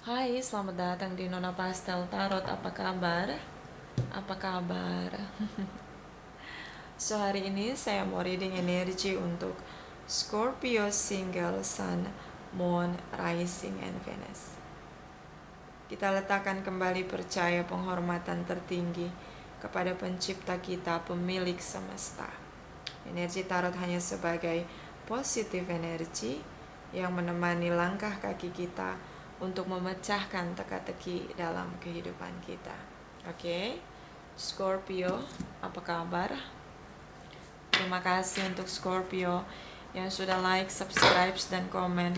Hai, selamat datang di Nona Pastel Tarot. Apa kabar? Apa kabar? So, hari ini saya mau reading energi untuk Scorpio Single Sun, Moon, Rising, and Venus. Kita letakkan kembali percaya penghormatan tertinggi kepada pencipta kita, pemilik semesta. Energi tarot hanya sebagai positif energi yang menemani langkah kaki kita untuk memecahkan teka-teki dalam kehidupan kita. Oke, Scorpio, apa kabar? Terima kasih untuk Scorpio yang sudah like, subscribe, dan komen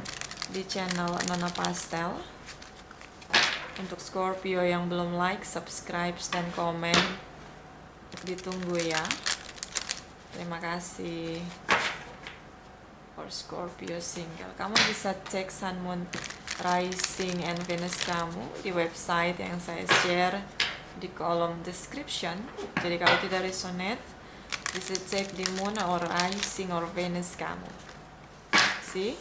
di channel Nona Pastel. Untuk Scorpio yang belum like, subscribe, dan komen, ditunggu ya. Terima kasih. For Scorpio single, kamu bisa cek Sun, Moon, Rising, and Venus kamu di website yang saya share di kolom description. Jadi kalau tidak resonate, bisa cek di Moon or Rising or Venus kamu. See?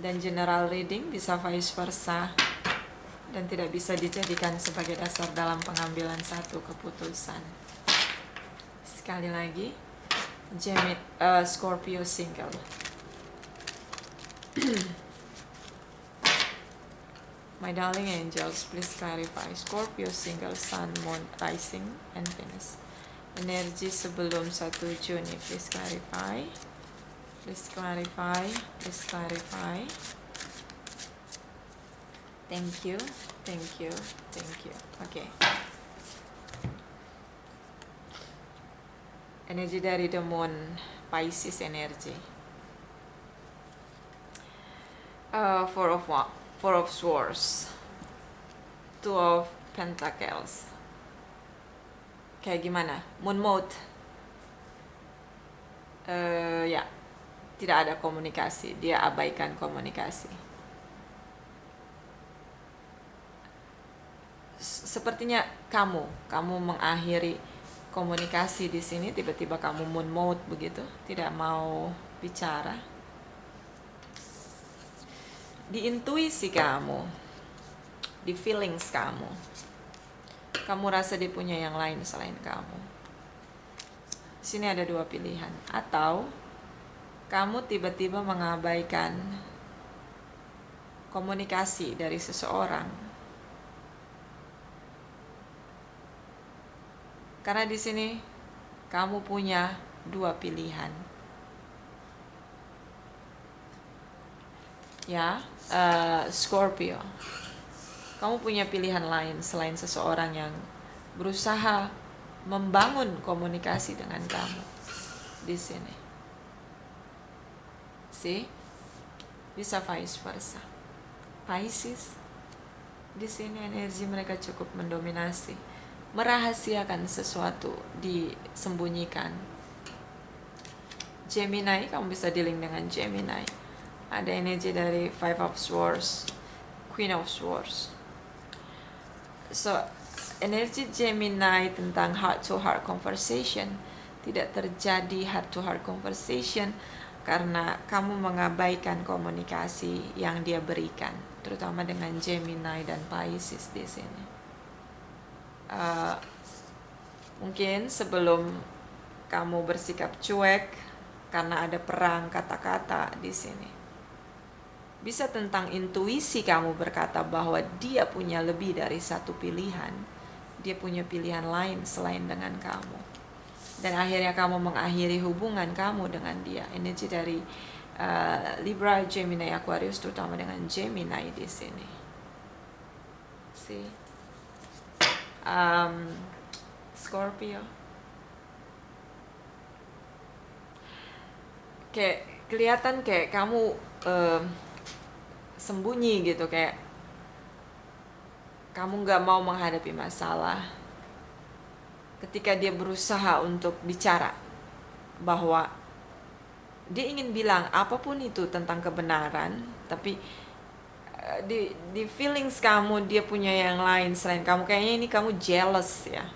Dan general reading bisa vice versa dan tidak bisa dijadikan sebagai dasar dalam pengambilan satu keputusan. Sekali lagi, Scorpio single. My darling angels, please clarify Scorpio single, Sun, Moon, Rising, and Venus. Energi sebelum 1 Juni, please clarify. Please clarify. Please clarify. Thank you. Thank you. Thank you. Oke. Energi dari the Moon, Pisces energy. Four of Swords, Two of Pentacles. Kayak gimana? Moon mode. Ya, tidak ada komunikasi. Dia abaikan komunikasi. Sepertinya kamu mengakhiri komunikasi di sini. Tiba-tiba kamu moon mode begitu, tidak mau bicara. Di intuisi kamu, di feelings kamu rasa dia punya yang lain selain kamu. Sini ada dua pilihan. Atau kamu tiba-tiba mengabaikan komunikasi dari seseorang. Karena di sini kamu punya dua pilihan. Ya, Scorpio, kamu punya pilihan lain selain seseorang yang berusaha membangun komunikasi dengan kamu di sini. See? Bisa vice versa. Pisces, di sini energi mereka cukup mendominasi, merahasiakan sesuatu, disembunyikan. Gemini, kamu bisa dealing dengan Gemini. Ada energi dari Five of Swords, Queen of Swords. So, energi Gemini tentang heart to heart conversation. Tidak terjadi heart to heart conversation karena kamu mengabaikan komunikasi yang dia berikan, terutama dengan Gemini dan Pisces di sini. Mungkin sebelum kamu bersikap cuek karena ada perang kata-kata di sini. Bisa tentang intuisi kamu berkata bahwa dia punya lebih dari satu pilihan. Dia punya pilihan lain selain dengan kamu. Dan akhirnya kamu mengakhiri hubungan kamu dengan dia. Energi dari Libra, Gemini, Aquarius, terutama dengan Gemini di sini. See? Scorpio. Kayak kelihatan kayak kamu sembunyi gitu, kayak kamu gak mau menghadapi masalah ketika dia berusaha untuk bicara bahwa dia ingin bilang apapun itu tentang kebenaran, tapi di feelings kamu dia punya yang lain selain kamu. Kayaknya ini kamu jealous ya,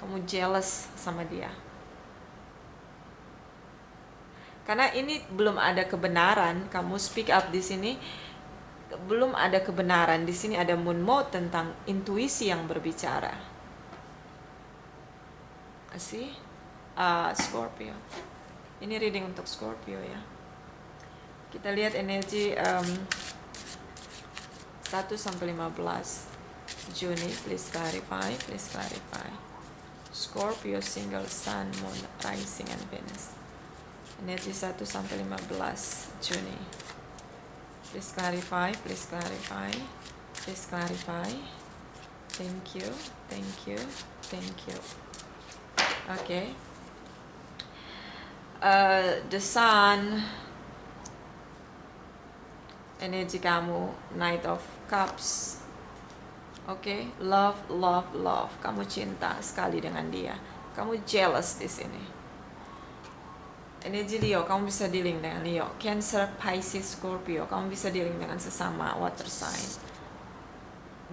kamu jealous sama dia karena ini belum ada kebenaran. Kamu speak up di sini belum ada kebenaran. Di sini ada moon mode tentang intuisi yang berbicara. Kasih Scorpio. Ini reading untuk Scorpio ya. Kita lihat energi 1 sampai 15 Juni. Please clarify, please clarify. Scorpio single sun, moon, rising and Venus. Energi 1 sampai 15 Juni. Please clarify, please clarify, please clarify. Thank you, thank you, thank you. Okay. The sun, energi kamu, Knight of Cups. Okay, love, love, love. Kamu cinta sekali dengan dia. Kamu jealous di sini. Energi Leo, kamu bisa dealing dengan Leo. Cancer, Pisces, Scorpio, kamu bisa dealing dengan sesama water sign.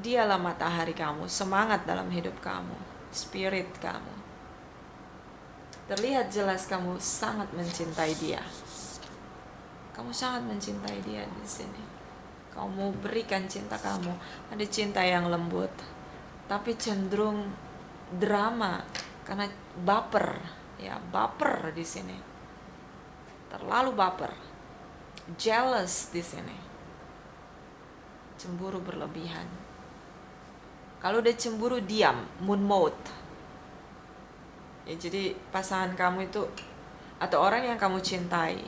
Dialah matahari kamu, semangat dalam hidup kamu, spirit kamu. Terlihat jelas kamu sangat mencintai dia. Kamu sangat mencintai dia di sini. Kamu berikan cinta kamu. Ada cinta yang lembut, tapi cenderung drama karena baper, ya baper di sini. Terlalu baper, jealous di sini, cemburu berlebihan. Kalau udah cemburu diam, moon mode. Ya, jadi pasangan kamu itu atau orang yang kamu cintai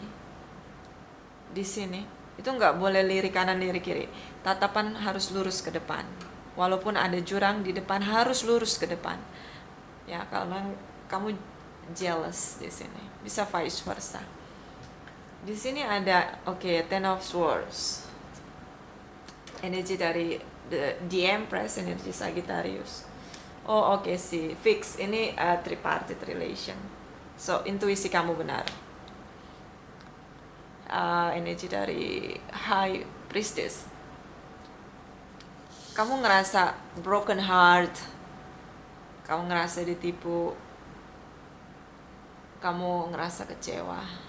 di sini itu nggak boleh lirik kanan lirik kiri. Tatapan harus lurus ke depan. Walaupun ada jurang di depan harus lurus ke depan. Ya, karena kamu jealous di sini. Bisa vice versa. Di sini ada Ten of Swords. Energi dari the Empress, energi Sagittarius. Sih, fix. Ini tripartite relation. So, intuisi kamu benar. Energi dari High Priestess. Kamu ngerasa broken heart. Kamu ngerasa ditipu. Kamu ngerasa kecewa.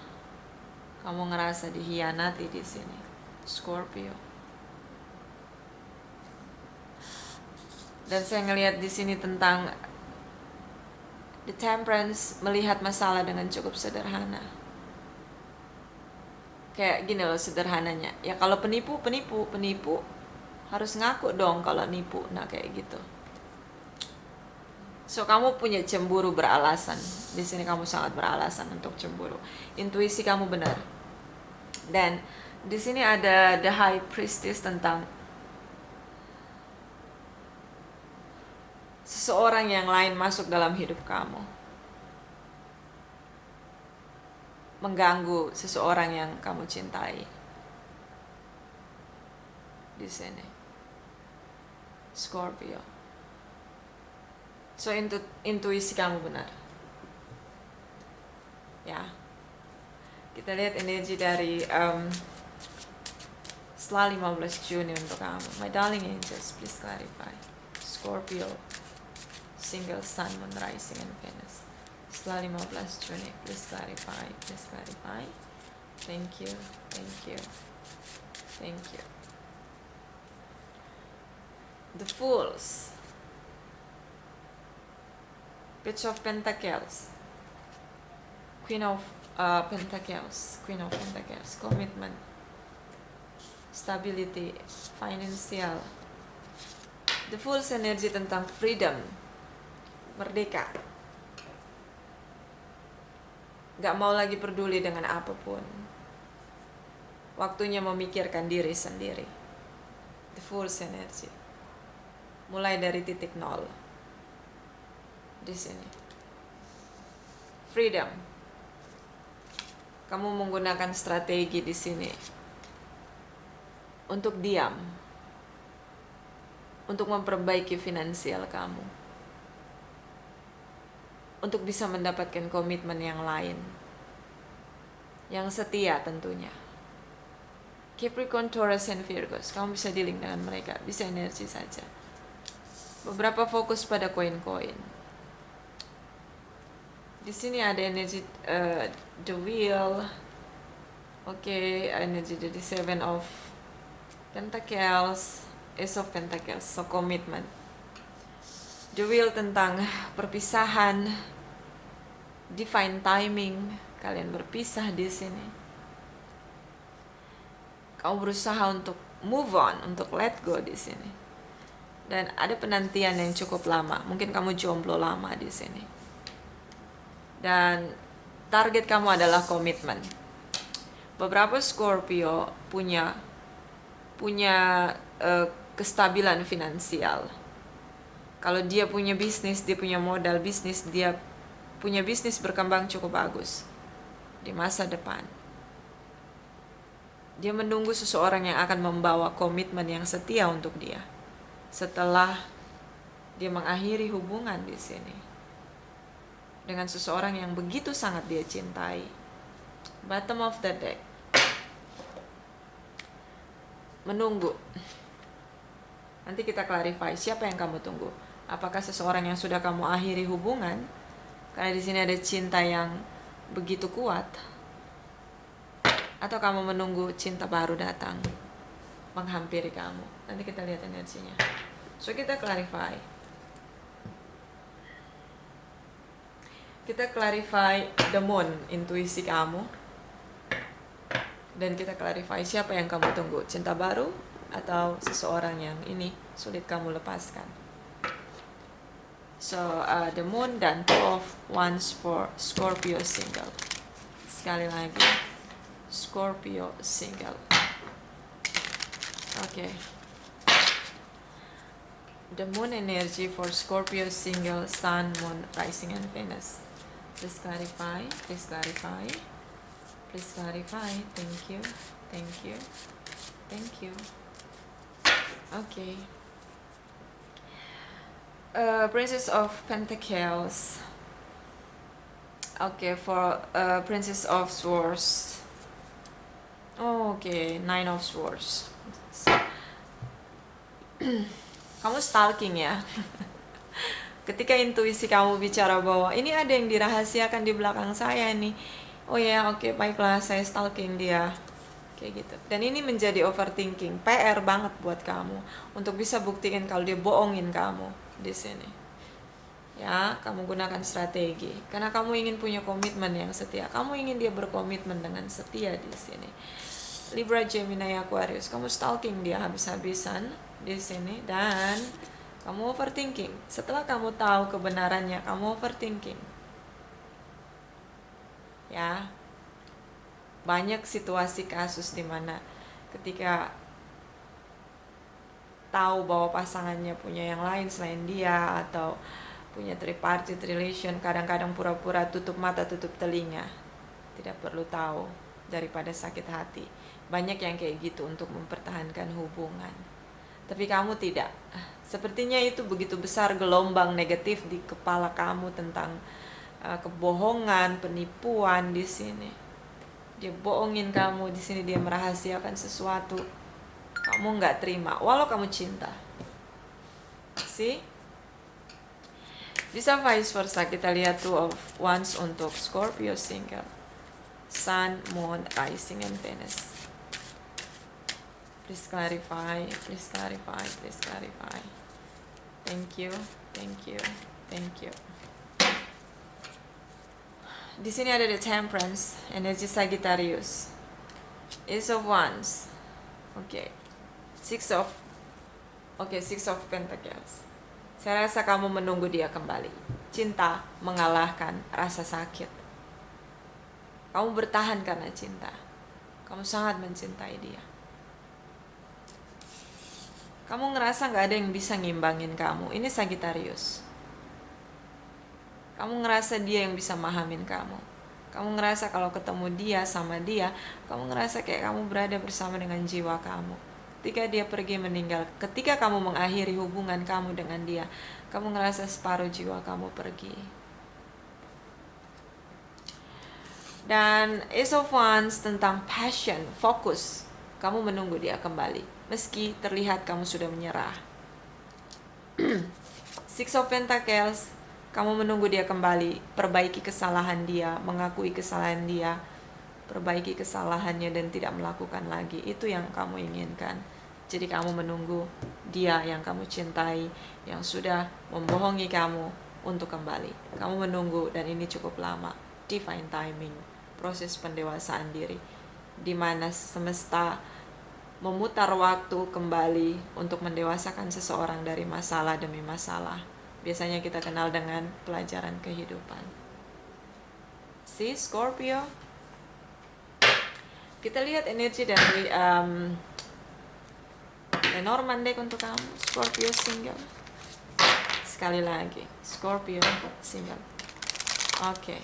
Kamu ngerasa dihianati di sini, Scorpio. Dan saya ngelihat di sini tentang the Temperance, melihat masalah dengan cukup sederhana. Kayak gini loh sederhananya. Ya kalau penipu harus ngaku dong kalau nipu. Nah kayak gitu. So kamu punya cemburu beralasan. Di sini kamu sangat beralasan untuk cemburu. Intuisi kamu benar. Dan di sini ada the High Priestess tentang seseorang yang lain masuk dalam hidup kamu, mengganggu seseorang yang kamu cintai. Di sini, Scorpio. So intuisi kamu benar. Ya. Kita lihat energi dari setelah 15 Juni untuk kamu. My darling angels, please clarify. Scorpio, single sun, moon, rising and Venus. Setelah 15 Juni, please clarify, please clarify. Thank you, thank you, thank you. The Fools. Page of Pentacles. Queen of Pentacles, Queen of Pentacles, commitment, stability, financial. The Fool's energy tentang freedom, merdeka. Gak mau lagi peduli dengan apapun. Waktunya memikirkan diri sendiri. The Fool's energy. Mulai dari titik nol. Di sini. Freedom. Kamu menggunakan strategi di sini untuk diam, untuk memperbaiki finansial kamu, untuk bisa mendapatkan komitmen yang lain, yang setia tentunya. Capricorn, Taurus, and Virgos, kamu bisa dealing dengan mereka, bisa energi saja. Beberapa fokus pada koin-koin. Di sini ada energi the Wheel, energi dari Seven of Pentacles, Ace of Pentacles, so commitment. The Wheel tentang perpisahan, divine timing, kalian berpisah di sini. Kamu berusaha untuk move on, untuk let go di sini. Dan ada penantian yang cukup lama. Mungkin kamu jomblo lama di sini. Dan target kamu adalah komitmen. Beberapa Scorpio punya kestabilan finansial. Kalau dia punya bisnis, dia punya modal bisnis, dia punya bisnis berkembang cukup bagus di masa depan. Dia menunggu seseorang yang akan membawa komitmen yang setia untuk dia setelah dia mengakhiri hubungan di sini dengan seseorang yang begitu sangat dia cintai. Bottom of the deck. Menunggu. Nanti kita clarify siapa yang kamu tunggu. Apakah seseorang yang sudah kamu akhiri hubungan? Karena di sini ada cinta yang begitu kuat. Atau kamu menunggu cinta baru datang menghampiri kamu. Nanti kita lihat energinya. So kita clarify. Kita clarify the moon, intuisi kamu. Dan kita clarify siapa yang kamu tunggu. Cinta baru atau seseorang yang ini sulit kamu lepaskan. So, the moon dan two of wands for Scorpio single. Sekali lagi, Scorpio single. Okay. The moon energy for Scorpio single, sun, moon, rising, and Venus. Please clarify, please clarify, please clarify. Thank you, thank you, thank you. Okay. Princess of Pentacles. Okay, for Princess of Swords. Oh, okay, Nine of Swords. Kamu stalking ya. Ketika intuisi kamu bicara bahwa ini ada yang dirahasiakan di belakang saya nih. Oh ya, oke, baiklah, saya stalking dia. Kayak gitu. Dan ini menjadi overthinking, PR banget buat kamu untuk bisa buktikan kalau dia bohongin kamu di sini. Ya, kamu gunakan strategi karena kamu ingin punya komitmen yang setia. Kamu ingin dia berkomitmen dengan setia di sini. Libra, Gemini, Aquarius, kamu stalking dia habis-habisan di sini dan kamu overthinking. Setelah kamu tahu kebenarannya, kamu overthinking. Ya. Banyak situasi kasus di mana ketika tahu bahwa pasangannya punya yang lain selain dia atau punya tripartite relation, kadang-kadang pura-pura tutup mata tutup telinga, tidak perlu tahu daripada sakit hati. Banyak yang kayak gitu untuk mempertahankan hubungan, tapi kamu tidak. Sepertinya itu begitu besar gelombang negatif di kepala kamu tentang kebohongan, penipuan di sini. Dia bohongin kamu di sini, dia merahasiakan sesuatu, kamu nggak terima walau kamu cinta. See? Bisa vice versa. Kita lihat two of wands untuk Scorpio single, sun, moon, rising, and Venus. Please clarify, please clarify, please clarify. Thank you, thank you, thank you. Di sini ada the Temperance, energi Sagittarius, Ace of Wands, okay, Six of Pentacles. Saya rasa kamu menunggu dia kembali. Cinta mengalahkan rasa sakit. Kamu bertahan karena cinta. Kamu sangat mencintai dia. Kamu ngerasa gak ada yang bisa ngimbangin kamu. Ini Sagittarius. Kamu ngerasa dia yang bisa mahamin kamu. Kamu ngerasa kalau ketemu dia sama dia, kamu ngerasa kayak kamu berada bersama dengan jiwa kamu. Ketika dia pergi meninggal, ketika kamu mengakhiri hubungan kamu dengan dia, kamu ngerasa separuh jiwa kamu pergi. Dan Ace of Wands tentang passion, fokus. Kamu menunggu dia kembali, meski terlihat kamu sudah menyerah. Six of Pentacles, kamu menunggu dia kembali, perbaiki kesalahan dia, mengakui kesalahan dia, perbaiki kesalahannya dan tidak melakukan lagi. Itu yang kamu inginkan. Jadi kamu menunggu dia yang kamu cintai, yang sudah membohongi kamu untuk kembali. Kamu menunggu, dan ini cukup lama. Divine timing, proses pendewasaan diri, di mana semesta memutar waktu kembali untuk mendewasakan seseorang dari masalah demi masalah. Biasanya kita kenal dengan pelajaran kehidupan. Si Scorpio, kita lihat energi dari Lenormand deck untuk kamu, Scorpio single. Sekali lagi, Scorpio single. Oke.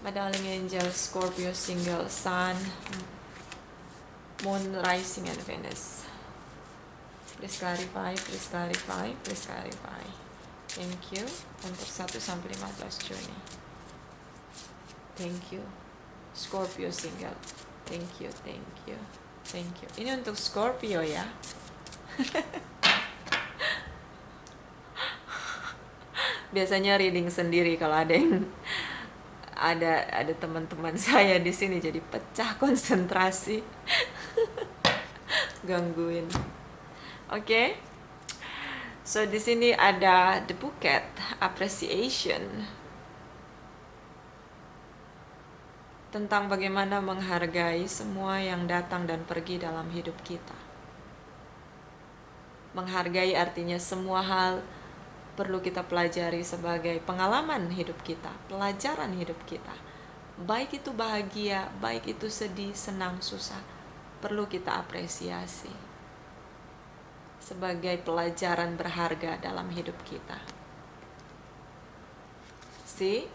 Darling Angel, Scorpio single, Sun, Moon, Rising, and Venus. Please clarify, please clarify, please clarify. Thank you. Untuk 1 sampai 15 Juni. Thank you. Scorpio single. Thank you, thank you, thank you. Ini untuk Scorpio ya. Biasanya reading sendiri kalau ada yang ada teman-teman saya di sini, jadi pecah konsentrasi. Gangguin. Oke. So di sini ada the bouquet, appreciation. Tentang bagaimana menghargai semua yang datang dan pergi dalam hidup kita. Menghargai artinya semua hal perlu kita pelajari sebagai pengalaman hidup kita, pelajaran hidup kita. Baik itu bahagia, baik itu sedih, senang, susah, perlu kita apresiasi sebagai pelajaran berharga dalam hidup kita. See?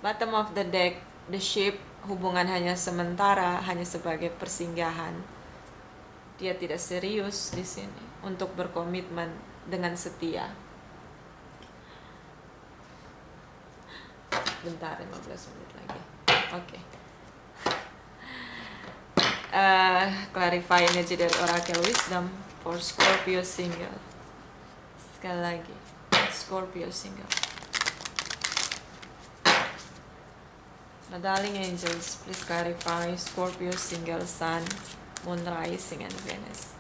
Bottom of the deck, the ship, hubungan hanya sementara, hanya sebagai persinggahan. Dia tidak serius di sini untuk berkomitmen dengan setia. Bentar, 15 menit lagi. Oke. Clarify energy dari Oracle Wisdom for Scorpio single. Sekali lagi, Scorpio single. Darling Angels, please clarify Scorpio single, Sun, Moon, Rising, and Venus.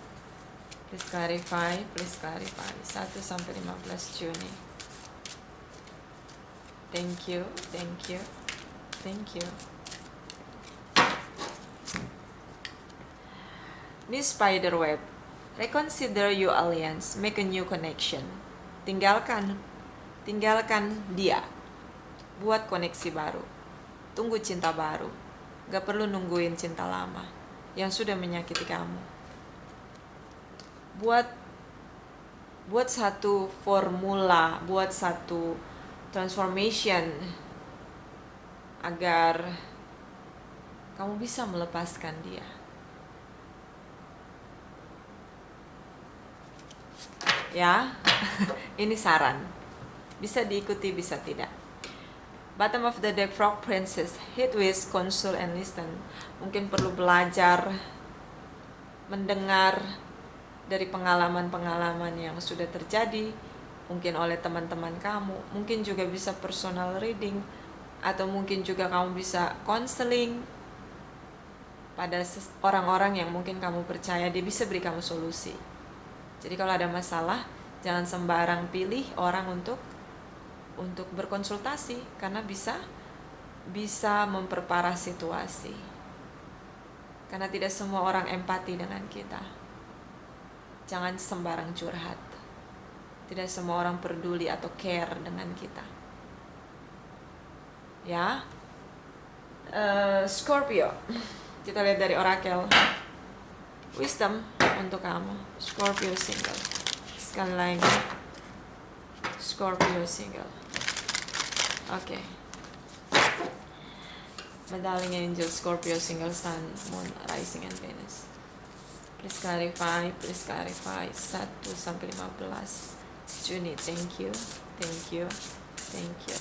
Please clarify, please clarify. 1 sampai 15 Juni. Thank you, thank you, thank you. Miss Spiderweb, reconsider your alliance, make a new connection. Tinggalkan dia, buat koneksi baru. Tunggu cinta baru. Gak perlu nungguin cinta lama yang sudah menyakiti kamu. Buat satu formula, buat satu transformation agar kamu bisa melepaskan dia. Ya, ini saran. Bisa diikuti, bisa tidak. Bottom of the deck, Frog Princess, hit with, console, and listen. Mungkin perlu belajar, mendengar dari pengalaman-pengalaman yang sudah terjadi, mungkin oleh teman-teman kamu, mungkin juga bisa personal reading, atau mungkin juga kamu bisa counseling pada orang-orang yang mungkin kamu percaya dia bisa beri kamu solusi. Jadi kalau ada masalah, jangan sembarang pilih orang untuk berkonsultasi, karena bisa memperparah situasi. Karena tidak semua orang empati dengan kita. Jangan sembarang curhat. Tidak semua orang peduli atau care dengan kita. Ya. Scorpio. Kita lihat dari Oracle Wisdom untuk kamu, Scorpio single. Sekali lagi, Scorpio single. Oke. My darling angel, Scorpio single, Sun, Moon, Rising, and Venus. Please clarify, 1 sampai 15 Juni. Thank you, thank you, thank you.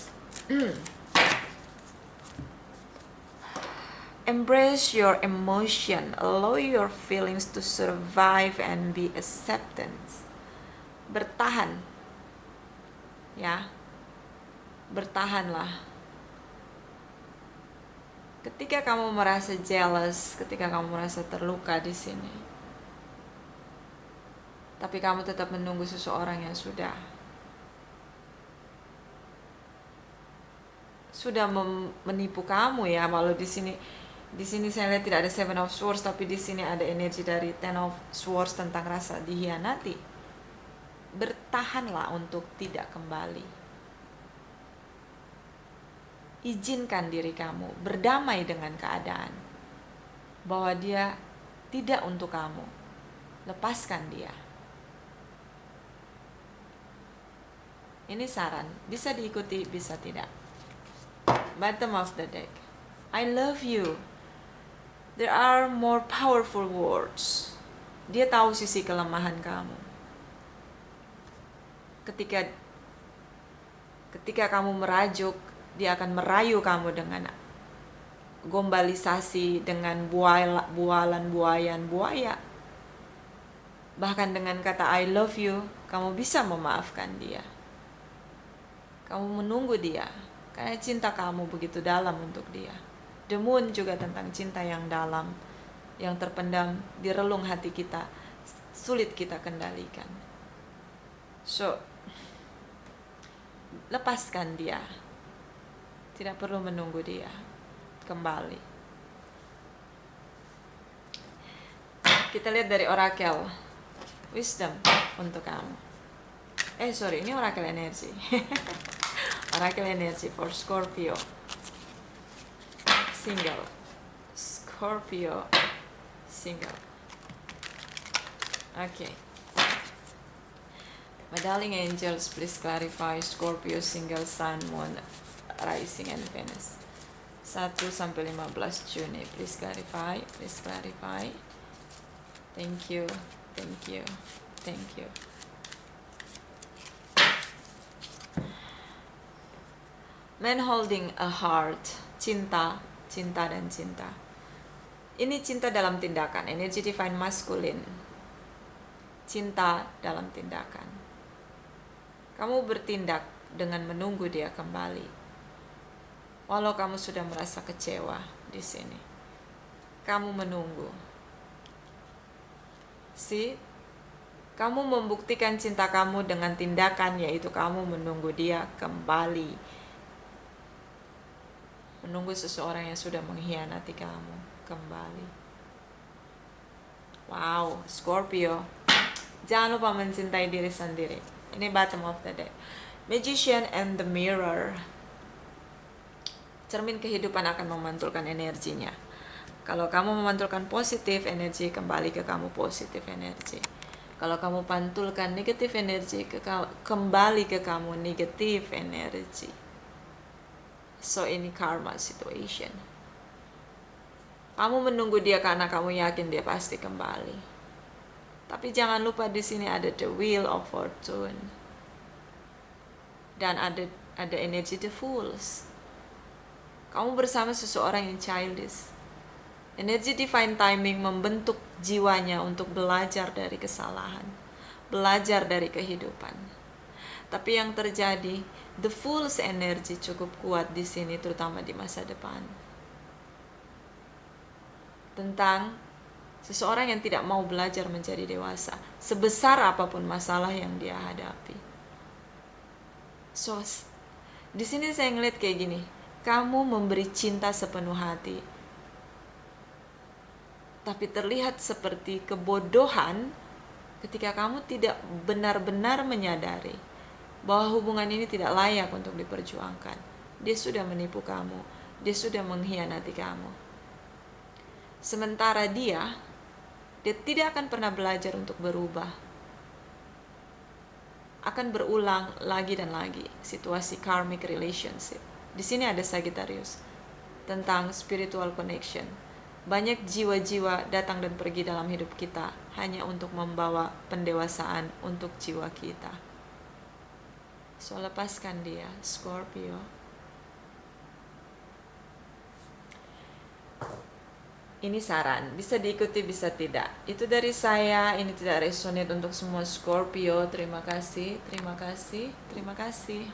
Embrace your emotion, allow your feelings to survive and be acceptance. Bertahan, ya, bertahanlah. Ketika kamu merasa jealous, ketika kamu merasa terluka di sini, tapi kamu tetap menunggu seseorang yang sudah menipu kamu ya. Walau di sini saya lihat tidak ada Seven of Swords, tapi di sini ada energi dari Ten of Swords tentang rasa dikhianati. Bertahanlah untuk tidak kembali. Izinkan diri kamu berdamai dengan keadaan bahwa dia tidak untuk kamu. Lepaskan dia. Ini saran, bisa diikuti, bisa tidak. Bottom of the deck, I love you. There are more powerful words. Dia tahu sisi kelemahan kamu. Ketika kamu merajuk, dia akan merayu kamu dengan gombalisasi, dengan bualan buaya. Bahkan dengan kata I love you, kamu bisa memaafkan dia. Kamu menunggu dia, karena cinta kamu begitu dalam untuk dia. The Moon juga tentang cinta yang dalam, yang terpendam di relung hati kita, sulit kita kendalikan. So, lepaskan dia. Tidak perlu menunggu dia kembali. Kita lihat dari orakel wisdom untuk kamu. Ini orakel energi. Orakel energi for Scorpio single. Scorpio single. Okay. My darling angels, please clarify Scorpio single, Sun, Moon, Rising, and Venus. 1-15 Juni. Please clarify. Please clarify. Thank you. Thank you. Thank you. Man holding a heart. Cinta, cinta, dan cinta. Ini cinta dalam tindakan. Energi divine masculine. Cinta dalam tindakan. Kamu bertindak dengan menunggu dia kembali. Walau kamu sudah merasa kecewa di sini, kamu menunggu. Kamu membuktikan cinta kamu dengan tindakan, yaitu kamu menunggu dia kembali. Menunggu seseorang yang sudah mengkhianati kamu kembali. Wow, Scorpio, jangan lupa mencintai diri sendiri. Ini bottom of the deck. Magician and the Mirror. Cermin kehidupan akan memantulkan energinya. Kalau kamu memantulkan positif energi, kembali ke kamu positif energi. Kalau kamu pantulkan negatif energi, kembali ke kamu negatif energi. So ini karma situation. Kamu menunggu dia karena kamu yakin dia pasti kembali. Tapi jangan lupa di sini ada the Wheel of Fortune. Dan ada energi the Fools. Kamu bersama seseorang yang childish. Energi divine timing membentuk jiwanya untuk belajar dari kesalahan, belajar dari kehidupan. Tapi yang terjadi, the Fool's energy cukup kuat di sini, terutama di masa depan. Tentang seseorang yang tidak mau belajar menjadi dewasa, sebesar apapun masalah yang dia hadapi. So, di sini saya ngeliat kayak gini, kamu memberi cinta sepenuh hati, tapi terlihat seperti kebodohan ketika kamu tidak benar-benar menyadari bahwa hubungan ini tidak layak untuk diperjuangkan. Dia sudah menipu kamu, dia sudah mengkhianati kamu. Sementara dia tidak akan pernah belajar untuk berubah. Akan berulang lagi dan lagi situasi karmic relationship. Di sini ada Sagittarius tentang spiritual connection. Banyak jiwa-jiwa datang dan pergi dalam hidup kita hanya untuk membawa pendewasaan untuk jiwa kita. So, lepaskan dia, Scorpio. Ini saran, bisa diikuti, bisa tidak. Itu dari saya, ini tidak resonate untuk semua Scorpio. Terima kasih, terima kasih, terima kasih.